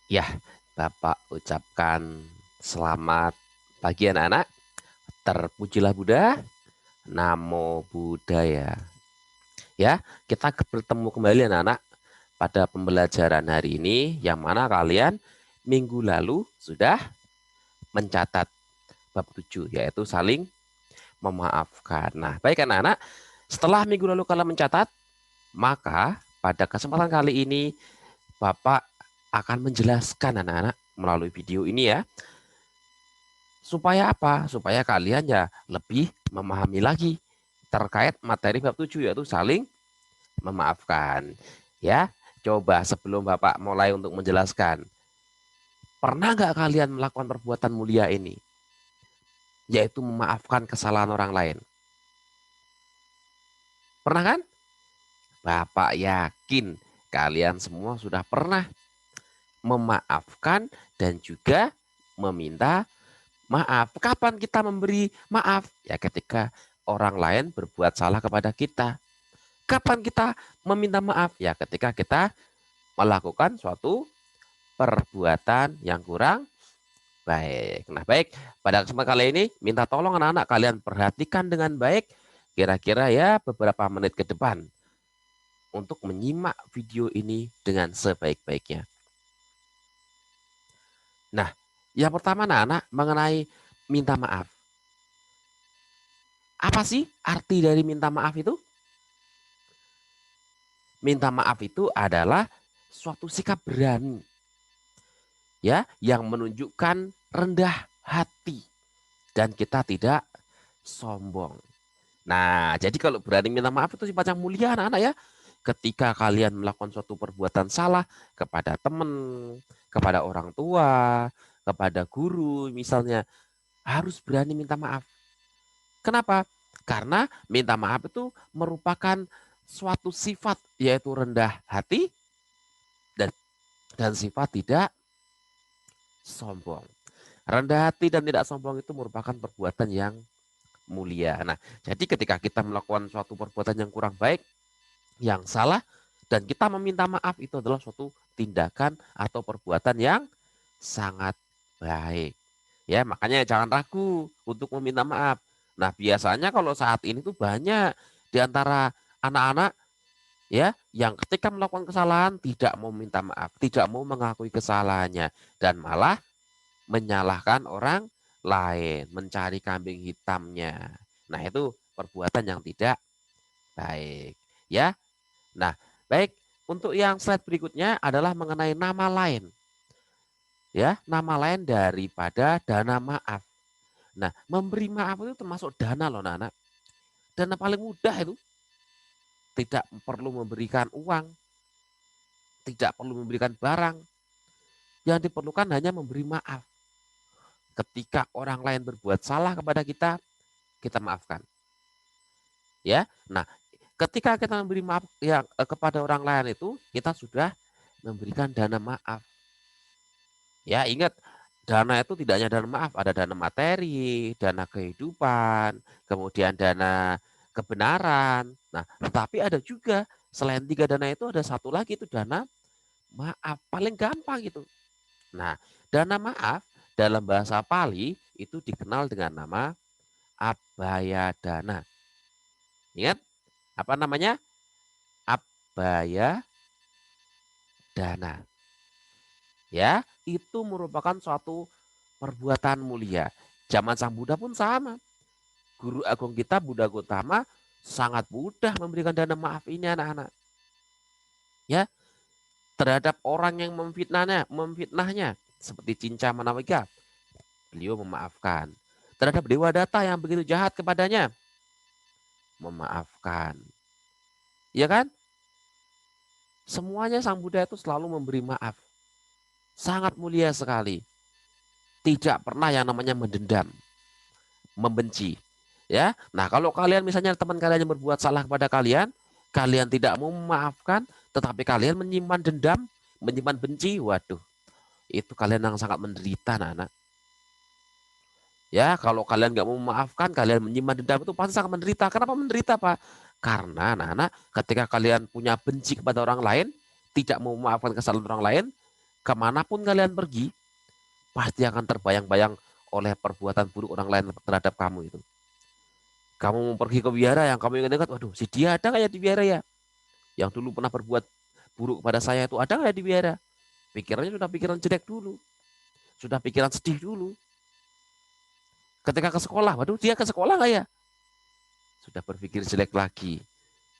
Ya, Bapak ucapkan selamat pagi anak-anak. Terpujilah Buddha, Namo Buddhaya. Ya, kita bertemu kembali anak-anak pada pembelajaran hari ini yang mana kalian minggu lalu sudah mencatat bab 7 yaitu saling memaafkan. Nah, baik anak-anak, setelah minggu lalu kalian mencatat, maka pada kesempatan kali ini Bapak akan menjelaskan anak-anak melalui video ini ya. Supaya apa? Supaya kalian ya lebih memahami lagi terkait materi bab 7 yaitu saling memaafkan. Ya, coba sebelum Bapak mulai untuk menjelaskan, pernah nggak kalian melakukan perbuatan mulia ini? Yaitu memaafkan kesalahan orang lain. Pernah kan? Bapak yakin kalian semua sudah pernah memaafkan dan juga meminta maaf. Kapan kita memberi maaf? Ya ketika orang lain berbuat salah kepada kita. Kapan kita meminta maaf? Ya ketika kita melakukan suatu perbuatan yang kurang baik. Nah baik, pada kesempatan kali ini minta tolong anak-anak kalian perhatikan dengan baik kira-kira ya beberapa menit ke depan untuk menyimak video ini dengan sebaik-baiknya. Nah, yang pertama anak-anak mengenai minta maaf. Apa sih arti dari minta maaf itu? Minta maaf itu adalah suatu sikap berani ya yang menunjukkan rendah hati dan kita tidak sombong. Nah, jadi kalau berani minta maaf itu sifat yang mulia anak-anak ya. Ketika kalian melakukan suatu perbuatan salah kepada teman, kepada orang tua, kepada guru misalnya, harus berani minta maaf. Kenapa? Karena minta maaf itu merupakan suatu sifat yaitu rendah hati dan sifat tidak sombong. Rendah hati dan tidak sombong itu merupakan perbuatan yang mulia. Nah, jadi ketika kita melakukan suatu perbuatan yang kurang baik, yang salah, dan kita meminta maaf itu adalah suatu tindakan atau perbuatan yang sangat baik. Ya, makanya jangan ragu untuk meminta maaf. Nah, biasanya kalau saat ini tuh banyak di antara anak-anak ya yang ketika melakukan kesalahan tidak mau minta maaf, tidak mau mengakui kesalahannya dan malah menyalahkan orang lain, mencari kambing hitamnya. Nah, itu perbuatan yang tidak baik, ya. Nah, baik, untuk yang slide berikutnya adalah mengenai nama lain. Ya, nama lain daripada dana maaf. Nah, memberi maaf itu termasuk dana loh, anak. Dana paling mudah itu tidak perlu memberikan uang, tidak perlu memberikan barang. Yang diperlukan hanya memberi maaf. Ketika orang lain berbuat salah kepada kita maafkan. Ya. Nah, ketika kita memberi maaf yang kepada orang lain itu kita sudah memberikan dana maaf. Ya, ingat dana itu tidak hanya dana maaf, ada dana materi, dana kehidupan, kemudian dana kebenaran. Nah, tetapi ada juga selain 3 dana itu ada satu lagi itu dana maaf, paling gampang gitu. Nah, dana maaf dalam bahasa Pali itu dikenal dengan nama abaya dana. Ingat apa namanya? Abaya dana. Ya, itu merupakan suatu perbuatan mulia. Zaman Sang Buddha pun sama. Guru agung kita Buddha Gautama sangat mudah memberikan dana maaf ini anak-anak. Ya, terhadap orang yang memfitnahnya seperti Cinca Manawika, beliau memaafkan. Terhadap Dewa Data yang begitu jahat kepadanya, memaafkan. Ya kan? Semuanya Sang Buddha itu selalu memberi maaf. Sangat mulia sekali. Tidak pernah yang namanya mendendam, membenci. Ya. Nah, kalau kalian misalnya teman kalian yang berbuat salah kepada kalian, kalian tidak mau memaafkan, tetapi kalian menyimpan dendam, menyimpan benci, waduh, itu kalian yang sangat menderita, anak-anak. Ya, kalau kalian nggak mau memaafkan, kalian menyimpan dendam itu pasti sangat menderita. Kenapa menderita, Pak? Karena anak-anak ketika kalian punya benci kepada orang lain, tidak mau memaafkan kesalahan orang lain, kemanapun kalian pergi, pasti akan terbayang-bayang oleh perbuatan buruk orang lain terhadap kamu itu. Kamu mau pergi ke wihara yang kamu ingat-ingat, waduh, si dia ada kayak di wihara ya? Yang dulu pernah berbuat buruk pada saya itu ada kayak di wihara? Pikirannya sudah pikiran jelek dulu, sudah pikiran sedih dulu. Ketika ke sekolah, waduh, dia ke sekolah nggak ya? Sudah berpikir jelek lagi.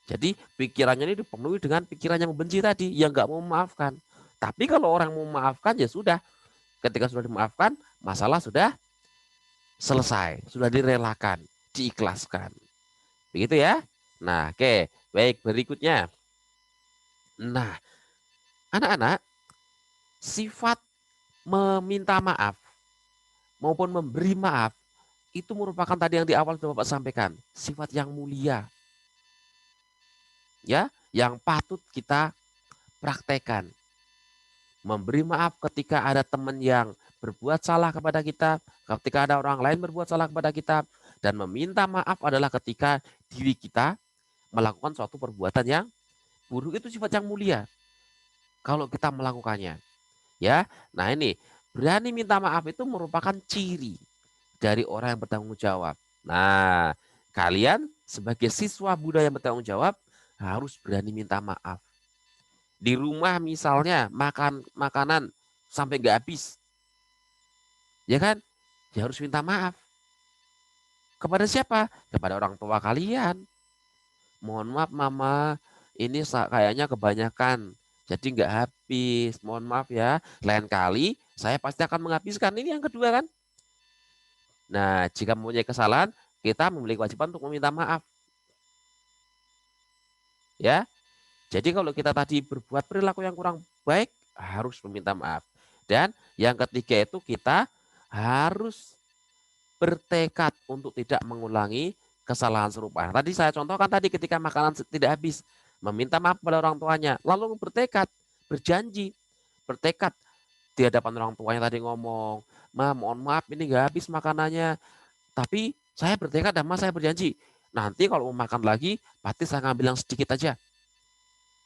Jadi pikirannya ini dipenuhi dengan pikiran yang membenci tadi, yang nggak mau memaafkan. Tapi kalau orang mau memaafkan ya sudah. Ketika sudah dimaafkan, masalah sudah selesai, sudah direlakan, diikhlaskan. Begitu ya. Nah, oke, baik berikutnya. Nah, anak-anak, sifat meminta maaf maupun memberi maaf itu merupakan tadi yang di awal sudah Bapak sampaikan, sifat yang mulia, ya, yang patut kita praktekkan. Memberi maaf ketika ada teman yang berbuat salah kepada kita, ketika ada orang lain berbuat salah kepada kita, dan meminta maaf adalah ketika diri kita melakukan suatu perbuatan yang buruk, itu sifat yang mulia kalau kita melakukannya. Ya, nah ini berani minta maaf itu merupakan ciri dari orang yang bertanggung jawab. Nah, kalian sebagai siswa Buddha yang bertanggung jawab harus berani minta maaf. Di rumah misalnya makan makanan sampai nggak habis, ya kan? Ya harus minta maaf. Kepada siapa? Kepada orang tua kalian. Mohon maaf mama, ini kayaknya kebanyakan, jadi nggak habis. Mohon maaf ya, lain kali saya pasti akan menghabiskan. Ini yang kedua kan? Nah, jika mempunyai kesalahan, kita memiliki kewajiban untuk meminta maaf. Ya, jadi kalau kita tadi berbuat perilaku yang kurang baik, harus meminta maaf. Dan yang ketiga itu kita harus bertekad untuk tidak mengulangi kesalahan serupa. Tadi saya contohkan tadi ketika makanan tidak habis, meminta maaf pada orang tuanya, lalu bertekad, berjanji, bertekad di hadapan orang tuanya tadi ngomong, "Ma, mohon maaf ini nggak habis makanannya, tapi saya bertekad dan Ma saya berjanji, nanti kalau mau makan lagi, pasti saya ngambil yang sedikit aja.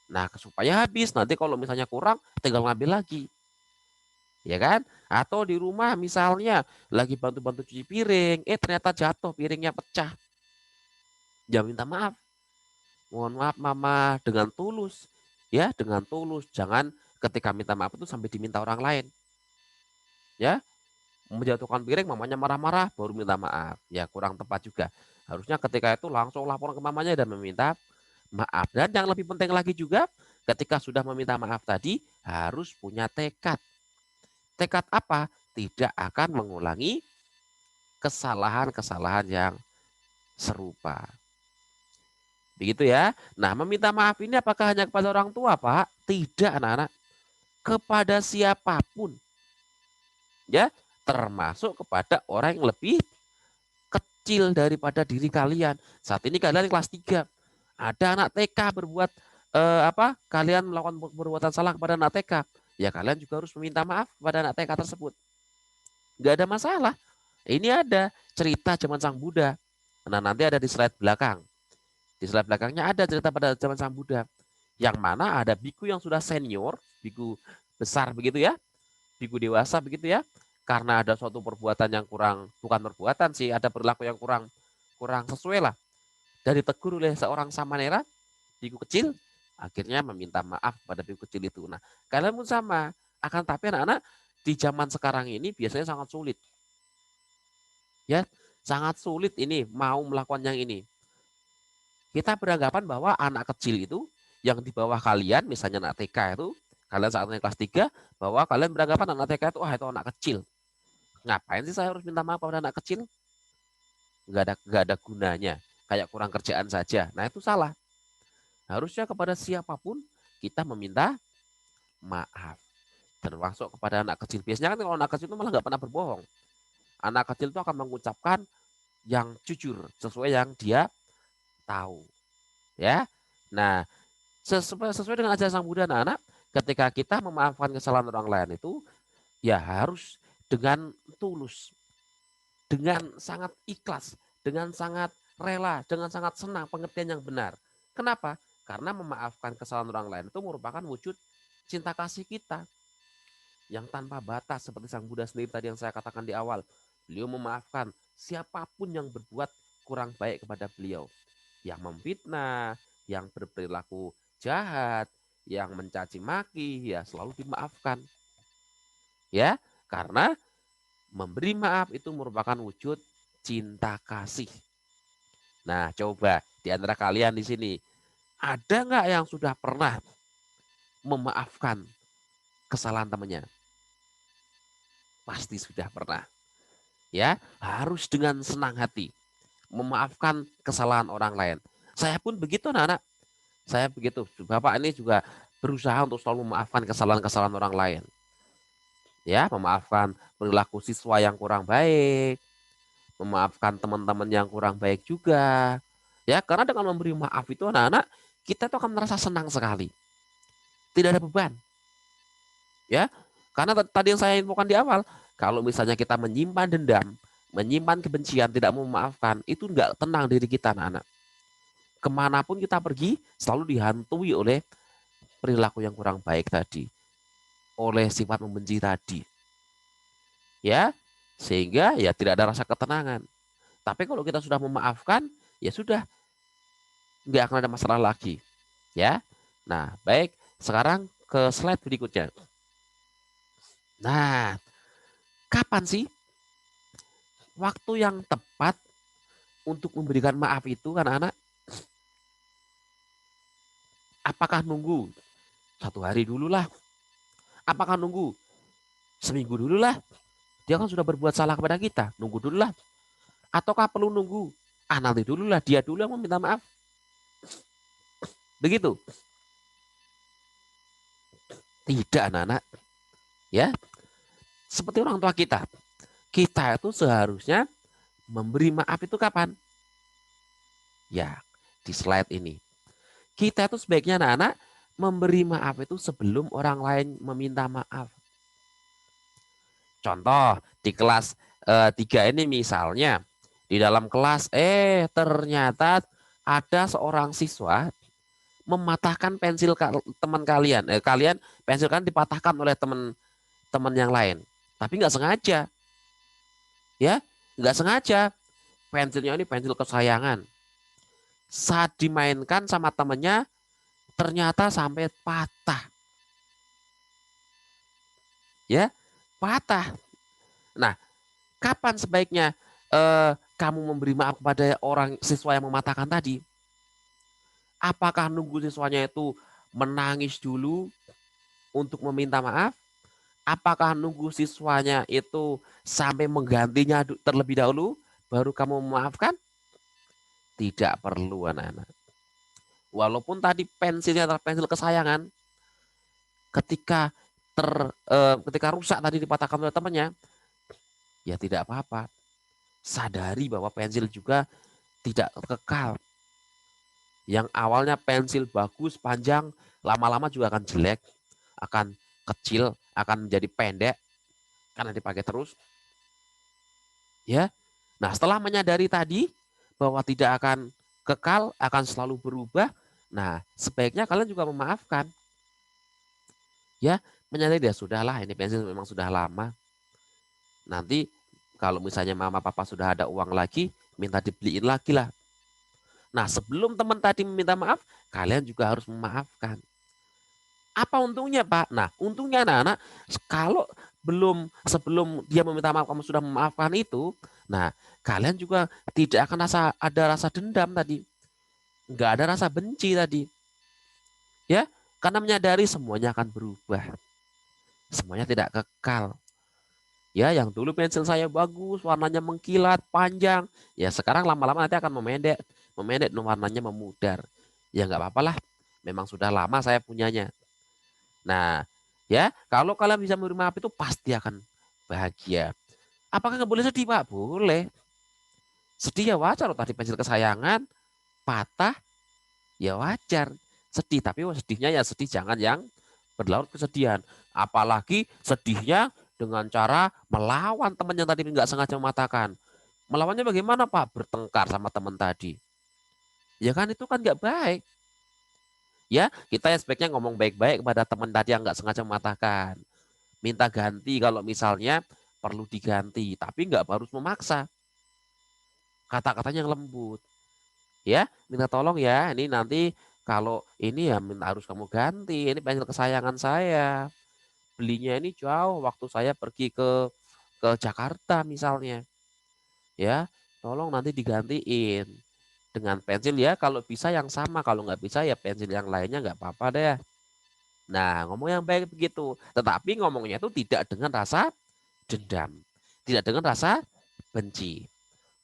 Nah, supaya habis, nanti kalau misalnya kurang, tinggal ngambil lagi." Ya kan? Atau di rumah misalnya lagi bantu-bantu cuci piring, ternyata jatuh, piringnya pecah. Ya minta maaf. Mohon maaf mama dengan tulus. Ya, dengan tulus. Jangan ketika minta maaf itu sampai diminta orang lain. Ya, menjatuhkan piring mamanya marah-marah baru minta maaf. Ya, kurang tepat juga. Harusnya ketika itu langsung lapor ke mamanya dan meminta maaf. Dan yang lebih penting lagi juga, ketika sudah meminta maaf tadi harus punya tekad. Tekad apa? Tidak akan mengulangi kesalahan-kesalahan yang serupa. Begitu ya. Nah, meminta maaf ini apakah hanya kepada orang tua, Pak? Tidak, anak-anak. Kepada siapapun. Ya, termasuk kepada orang yang lebih kecil daripada diri kalian. Saat ini kalian kelas 3. Ada anak TK berbuat Kalian melakukan perbuatan salah kepada anak TK. Ya, kalian juga harus meminta maaf kepada anak TK tersebut. Nggak ada masalah. Ini ada cerita zaman Sang Buddha. Nah, nanti ada di slide belakang. Di slide belakangnya ada cerita pada zaman Sang Buddha. Yang mana ada biku yang sudah senior, biku besar begitu ya, biku dewasa begitu ya. Karena ada suatu perbuatan yang kurang, bukan perbuatan sih, ada perilaku yang kurang kurang sesuai lah. Dan ditegur oleh seorang samanera, biku kecil, akhirnya meminta maaf pada biku kecil itu. Nah, kalian pun sama. Akan tapi anak-anak di zaman sekarang ini biasanya sangat sulit. Ya, sangat sulit ini mau melakukan yang ini. Kita beranggapan bahwa anak kecil itu yang di bawah kalian, misalnya anak TK itu, kalian saat ini kelas 3, bahwa kalian beranggapan anak TK itu, itu anak kecil. Ngapain sih saya harus minta maaf pada anak kecil? Nggak ada gunanya. Kayak kurang kerjaan saja. Nah, itu salah. Harusnya kepada siapapun kita meminta maaf. Termasuk kepada anak kecil. Biasanya kan kalau anak kecil itu malah nggak pernah berbohong. Anak kecil itu akan mengucapkan yang jujur sesuai yang dia tahu. Ya. Nah, sesuai dengan ajaran Sang Buddha, anak-anak, ketika kita memaafkan kesalahan orang lain itu ya harus dengan tulus, dengan sangat ikhlas, dengan sangat rela, dengan sangat senang, pengertian yang benar. Kenapa? Karena memaafkan kesalahan orang lain itu merupakan wujud cinta kasih kita. yang tanpa batas seperti Sang Buddha sendiri tadi yang saya katakan di awal. Beliau memaafkan siapapun yang berbuat kurang baik kepada beliau, yang memfitnah, yang berperilaku jahat, yang mencaci maki, ya selalu dimaafkan. Ya, karena memberi maaf itu merupakan wujud cinta kasih. Nah, coba di antara kalian di sini, ada nggak yang sudah pernah memaafkan kesalahan temannya? Pasti sudah pernah. Ya, harus dengan senang hati memaafkan kesalahan orang lain. Saya pun begitu, anak-anak. Saya begitu. Bapak ini juga berusaha untuk selalu memaafkan kesalahan-kesalahan orang lain. Ya, memaafkan perilaku siswa yang kurang baik, memaafkan teman-teman yang kurang baik juga. Ya, karena dengan memberi maaf itu anak-anak, kita tuh akan merasa senang sekali. Tidak ada beban. Ya, karena tadi yang saya infokan di awal, kalau misalnya kita menyimpan dendam, menyimpan kebencian, tidak mau memaafkan, itu enggak tenang diri kita anak-anak. Kemanapun kita pergi, selalu dihantui oleh perilaku yang kurang baik tadi, oleh sifat membenci tadi. Ya, sehingga ya tidak ada rasa ketenangan. Tapi kalau kita sudah memaafkan, ya sudah, nggak akan ada masalah lagi. Ya, nah baik, sekarang ke slide berikutnya. Nah, kapan sih waktu yang tepat untuk memberikan maaf itu anak-anak? Apakah nunggu 1 hari dulu lah? Apakah nunggu seminggu dulu lah? Dia kan sudah berbuat salah kepada kita, nunggu dulu lah. Ataukah perlu nunggu? Nanti dulu lah, dia dulu yang meminta maaf. Begitu? Tidak anak-anak. Ya, seperti orang tua kita. Kita itu seharusnya memberi maaf itu kapan? Ya, di slide ini. Kita itu sebaiknya anak-anak memberi maaf itu sebelum orang lain meminta maaf. Contoh di kelas 3 ini misalnya, di dalam kelas ternyata ada seorang siswa mematahkan pensil teman kalian. Kalian pensil kan dipatahkan oleh teman-teman yang lain. Tapi nggak sengaja. Ya, nggak sengaja. Pensilnya ini pensil kesayangan. Saat dimainkan sama temennya, ternyata sampai patah. Ya, patah. Nah, kapan sebaiknya kamu memberi maaf kepada orang siswa yang mematahkan tadi? Apakah nunggu siswanya itu menangis dulu untuk meminta maaf? Apakah nunggu siswanya itu sampai menggantinya terlebih dahulu baru kamu memaafkan? Tidak perlu anak-anak. Walaupun tadi pensilnya adalah pensil kesayangan, ketika ketika rusak tadi dipatahkan oleh temannya, ya tidak apa-apa. Sadari bahwa pensil juga tidak kekal. Yang awalnya pensil bagus, panjang, lama-lama juga akan jelek, akan kecil, akan menjadi pendek karena dipakai terus. Ya. Nah, setelah menyadari tadi bahwa tidak akan kekal, akan selalu berubah, nah, sebaiknya kalian juga memaafkan. Ya, menyadari ya sudahlah, ini pensil memang sudah lama. Nanti kalau misalnya mama papa sudah ada uang lagi, minta dibeliin lagi lah. Nah, sebelum teman tadi meminta maaf, kalian juga harus memaafkan. Apa untungnya, Pak? Nah, untungnya anak-anak, kalau sebelum dia meminta maaf kamu sudah memaafkan itu, nah, kalian juga tidak akan ada rasa dendam tadi. Nggak ada rasa benci tadi. Ya, karena menyadari semuanya akan berubah. Semuanya tidak kekal. Ya, yang dulu pensil saya bagus, warnanya mengkilat, panjang. Ya, sekarang lama-lama nanti akan memendek, memendek, warnanya memudar. Ya, nggak apa-apa lah. Memang sudah lama saya punyanya. Nah, ya, kalau kalian bisa memberi maaf itu pasti akan bahagia. Apakah nggak boleh sedih, Pak? Boleh. Sedih ya wajar loh, tadi pensil kesayangan patah, ya wajar. Sedih, tapi sedihnya ya sedih jangan yang berlarut kesedihan. Apalagi sedihnya dengan cara melawan teman yang tadi nggak sengaja mematahkan. Melawannya bagaimana, Pak? Bertengkar sama teman tadi. Ya kan itu kan nggak baik. Ya, kita ya sebaiknya ngomong baik-baik kepada teman tadi yang nggak sengaja mematahkan. minta ganti kalau misalnya perlu diganti, tapi nggak harus memaksa. Kata-katanya yang lembut, ya, minta tolong ya, ini nanti kalau ini ya harus kamu ganti, ini pensil kesayangan saya. Belinya ini jauh, waktu saya pergi ke Jakarta misalnya, ya, tolong nanti digantiin dengan pensil ya, kalau bisa yang sama, kalau nggak bisa ya pensil yang lainnya nggak apa-apa deh. Nah, ngomong yang baik begitu, tetapi ngomongnya itu tidak dengan rasa dendam, tidak dengan rasa benci.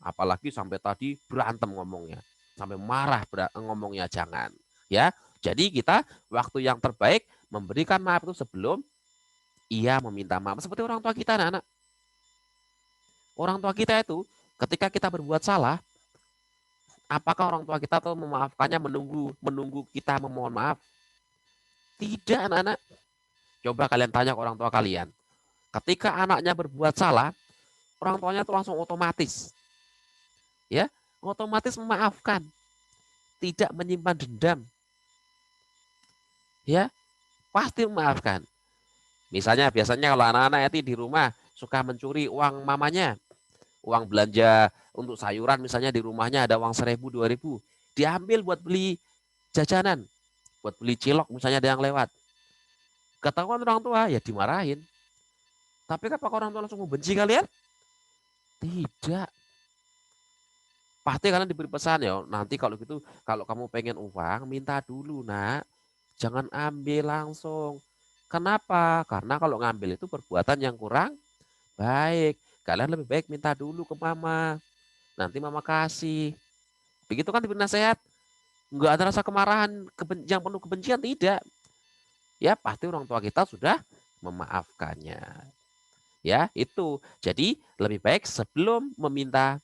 Apalagi sampai tadi berantem ngomongnya, sampai marah ngomongnya, jangan. Ya, jadi kita waktu yang terbaik memberikan maaf itu sebelum ia meminta maaf. Seperti orang tua kita, anak-anak. Orang tua kita itu ketika kita berbuat salah, apakah orang tua kita tuh memaafkannya menunggu menunggu kita memohon maaf? Tidak, anak-anak. Coba kalian tanya ke orang tua kalian. Ketika anaknya berbuat salah, orang tuanya tuh langsung otomatis, ya, otomatis memaafkan, tidak menyimpan dendam, ya, pasti memaafkan. Misalnya biasanya kalau anak-anak itu di rumah suka mencuri uang mamanya, uang belanja untuk sayuran misalnya di rumahnya ada uang 1.000, 2.000, diambil buat beli jajanan, buat beli cilok misalnya ada yang lewat. Ketahuan orang tua ya dimarahin. Tapi apakah orang tua langsung membenci kalian? Tidak. Pasti kalian diberi pesan ya, nanti kalau gitu kalau kamu pengen uang minta dulu nak, jangan ambil langsung. Kenapa? Karena kalau ngambil itu perbuatan yang kurang baik. Kalian lebih baik minta dulu ke mama. Nanti mama kasih. Begitu kan diberi nasihat. Enggak ada rasa kemarahan yang penuh kebencian, tidak. Ya pasti orang tua kita sudah memaafkannya. Ya itu. Jadi lebih baik sebelum meminta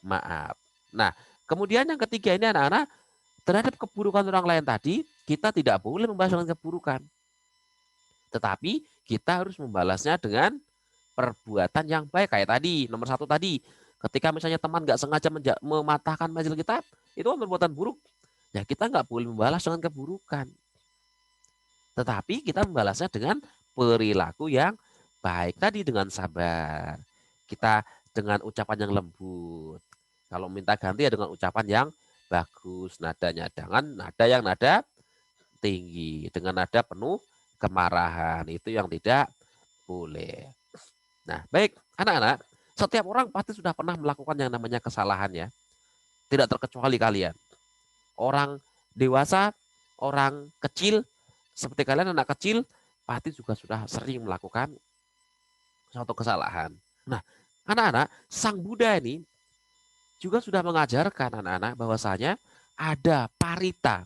maaf. Nah, kemudian yang ketiga ini anak-anak, terhadap keburukan orang lain tadi, kita tidak boleh membalas dengan keburukan. Tetapi kita harus membalasnya dengan perbuatan yang baik. Kayak tadi, nomor 1 tadi. Ketika misalnya teman nggak sengaja mematahkan pensil kita, itu kan perbuatan buruk. Ya kita nggak boleh membalas dengan keburukan. Tetapi kita membalasnya dengan perilaku yang baik. Tadi dengan sabar. Kita dengan ucapan yang lembut. Kalau minta ganti ya dengan ucapan yang bagus. Nadanya jangan nada yang nada tinggi. Dengan nada penuh kemarahan. Itu yang tidak boleh. Nah, baik, anak-anak, setiap orang pasti sudah pernah melakukan yang namanya kesalahan ya. Tidak terkecuali kalian. Orang dewasa, orang kecil, seperti kalian anak kecil, pasti juga sudah sering melakukan suatu kesalahan. Nah, anak-anak, Sang Buddha ini juga sudah mengajarkan anak-anak bahwasanya ada parita.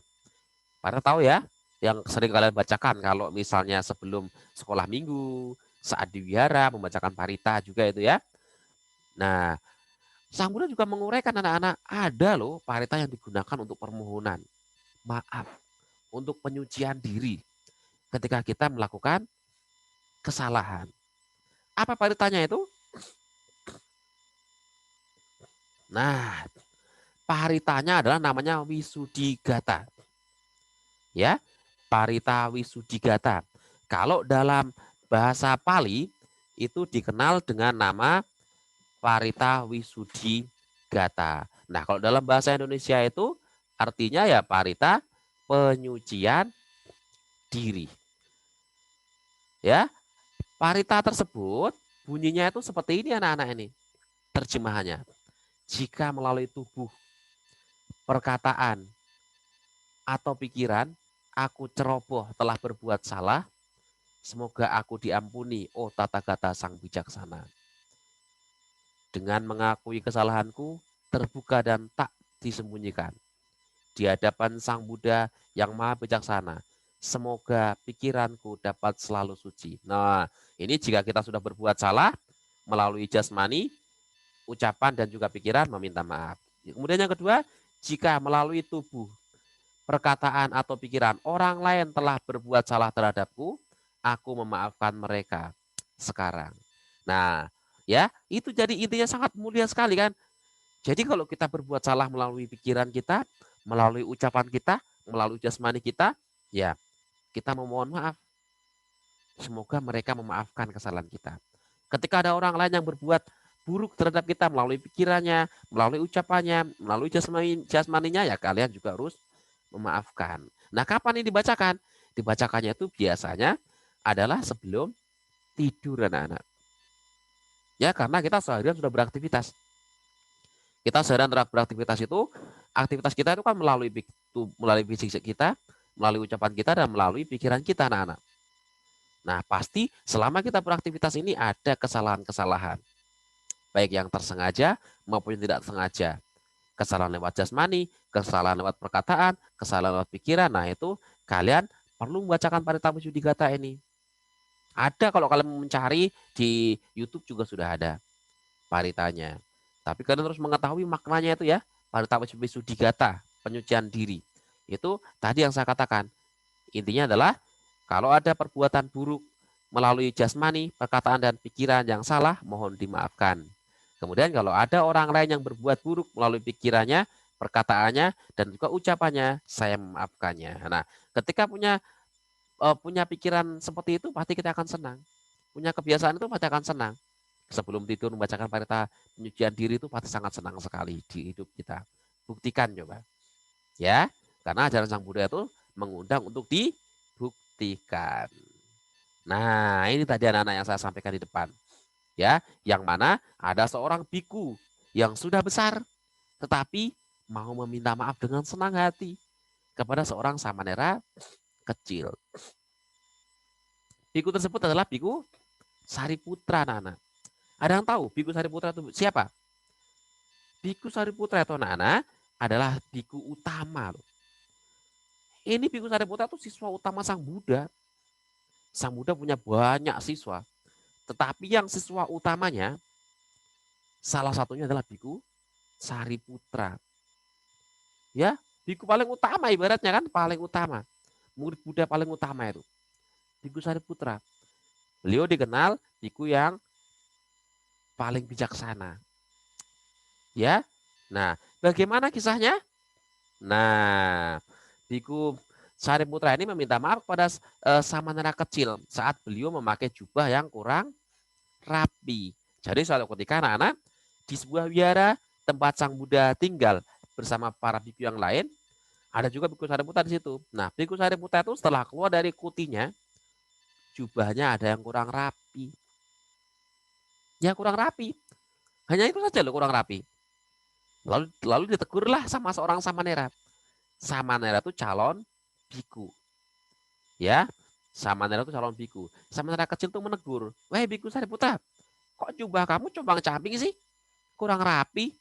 Pada tahu ya, yang sering kalian bacakan kalau misalnya sebelum sekolah minggu, saat di wihara membacakan parita juga itu ya. Nah, Sang Buddha juga menguraikan anak-anak, ada loh parita yang digunakan untuk permohonan maaf, untuk penyucian diri ketika kita melakukan kesalahan. Apa paritanya itu? Nah, paritanya adalah namanya Wisudigata. Ya, parita Wisudigata. Kalau dalam bahasa Pali itu dikenal dengan nama parita Wisudigata. Nah, kalau dalam bahasa Indonesia itu artinya ya parita penyucian diri. Ya, parita tersebut bunyinya itu seperti ini anak-anak ini. Terjemahannya. Jika melalui tubuh, perkataan, atau pikiran, aku ceroboh telah berbuat salah, semoga aku diampuni, oh Tathagata Sang Bijaksana. Dengan mengakui kesalahanku, terbuka dan tak disembunyikan. Di hadapan Sang Buddha yang Maha Bijaksana, semoga pikiranku dapat selalu suci. Nah, ini jika kita sudah berbuat salah, melalui jasmani, ucapan dan juga pikiran meminta maaf. Kemudian yang kedua, jika melalui tubuh, perkataan atau pikiran orang lain telah berbuat salah terhadapku, aku memaafkan mereka sekarang. Nah, ya, itu jadi intinya sangat mulia sekali kan. Jadi kalau kita berbuat salah melalui pikiran kita, melalui ucapan kita, melalui jasmani kita, ya kita memohon maaf semoga mereka memaafkan kesalahan kita. Ketika ada orang lain yang berbuat buruk terhadap kita melalui pikirannya, melalui ucapannya, melalui jasmaninya, ya kalian juga harus memaafkan. Nah, kapan ini dibacakan? Dibacakannya itu biasanya adalah sebelum tidur anak-anak. Ya, karena kita seharian sudah beraktivitas. Kita seharian beraktivitas itu, aktivitas kita itu kan melalui fisik kita, melalui ucapan kita, dan melalui pikiran kita anak-anak. Nah, pasti selama kita beraktivitas ini ada kesalahan-kesalahan. Baik yang tersengaja maupun yang tidak sengaja. Kesalahan lewat jasmani, kesalahan lewat perkataan, kesalahan lewat pikiran. Nah, itu kalian perlu membacakan Parita Wisudhigata ini. Ada kalau kalian mencari di YouTube juga sudah ada paritanya. Tapi kalian harus mengetahui maknanya itu ya. Parita Wisudhigata, penyucian diri. Itu tadi yang saya katakan. Intinya adalah kalau ada perbuatan buruk melalui jasmani, perkataan dan pikiran yang salah, mohon dimaafkan. Kemudian kalau ada orang lain yang berbuat buruk melalui pikirannya, perkataannya, dan juga ucapannya, saya memaafkannya. Nah, ketika punya pikiran seperti itu, pasti kita akan senang. Punya kebiasaan itu pasti akan senang. Sebelum tidur membacakan parita penyucian diri itu pasti sangat senang sekali di hidup kita. Buktikan coba. Ya, karena ajaran Sang Buddha itu mengundang untuk dibuktikan. Nah, ini tadi anak-anak yang saya sampaikan di depan. Ya, yang mana ada seorang biku yang sudah besar tetapi mau meminta maaf dengan senang hati kepada seorang samanera kecil. Biku tersebut adalah Biku Sariputra, anak-anak. Ada yang tahu Biku Sariputra itu siapa? Biku Sariputra itu anak-anak adalah biku utama loh. Ini Biku Sariputra itu siswa utama Sang Buddha. Sang Buddha punya banyak siswa, tetapi yang siswa utamanya salah satunya adalah Biku Sariputra. Ya, biku paling utama ibaratnya kan, paling utama. Murid Buddha paling utama itu. Biku Sariputra. Beliau dikenal biku yang paling bijaksana. Ya. Nah, bagaimana kisahnya? Nah, Biku Sariputra ini meminta maaf kepada samanera kecil saat beliau memakai jubah yang kurang rapi. Jadi suatu ketika anak-anak di sebuah wihara tempat Sang Buddha tinggal bersama para biku yang lain, ada juga Biku Sariputra di situ. Nah, Biku Sariputra itu setelah keluar dari kutinya, jubahnya ada yang kurang rapi. Ya kurang rapi. Hanya itu saja loh kurang rapi. Lalu ditegurlah sama seorang samanera. Samanera itu calon biku. Ya, samanera itu calon biku. Samanera kecil itu menegur, "Wahai Biku Sariputra, kok jubah kamu combang-cambing sih? Kurang rapi."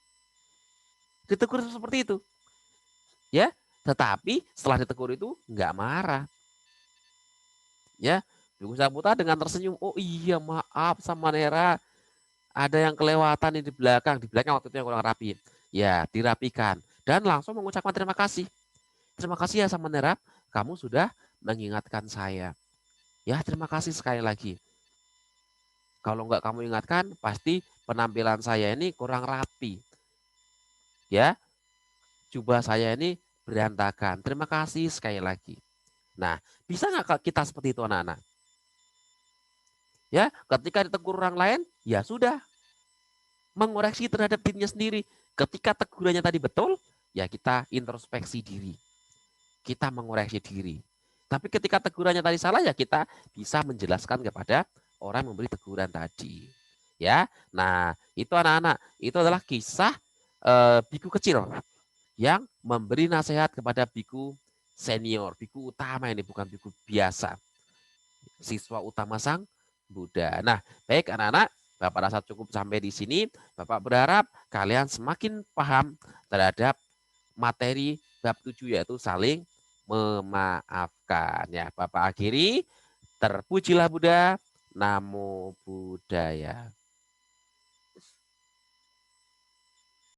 Ditegur seperti itu. Ya, tetapi setelah ditegur itu nggak marah. Ya, Biku Sariputra dengan tersenyum, "Oh iya, maaf samanera, ada yang kelewatan di belakang. Di belakang waktu itu yang kurang rapi." Ya, dirapikan. Dan langsung mengucapkan terima kasih. "Terima kasih ya samanera, kamu sudah mengingatkan saya. Ya, terima kasih sekali lagi. Kalau nggak kamu ingatkan, pasti penampilan saya ini kurang rapi. Ya, jubah saya ini berantakan. Terima kasih sekali lagi." Nah, bisa nggak kita seperti itu anak-anak? Ya, ketika ditegur orang lain, ya sudah, mengoreksi terhadap dirinya sendiri. Ketika tegurannya tadi betul, ya kita introspeksi diri. Kita mengoreksi diri. Tapi ketika tegurannya tadi salah, ya kita bisa menjelaskan kepada orang yang memberi teguran tadi. Ya, nah itu anak-anak, itu adalah kisah biku kecil yang memberi nasihat kepada biku senior, biku utama ini, bukan biku biasa, siswa utama Sang Buddha. Nah, baik anak-anak, Bapak rasa cukup sampai di sini. Bapak berharap kalian semakin paham terhadap materi bab 7 yaitu saling memaafkan. Ya, Bapak akhiri, terpujilah Buddha, Namo Buddhaya.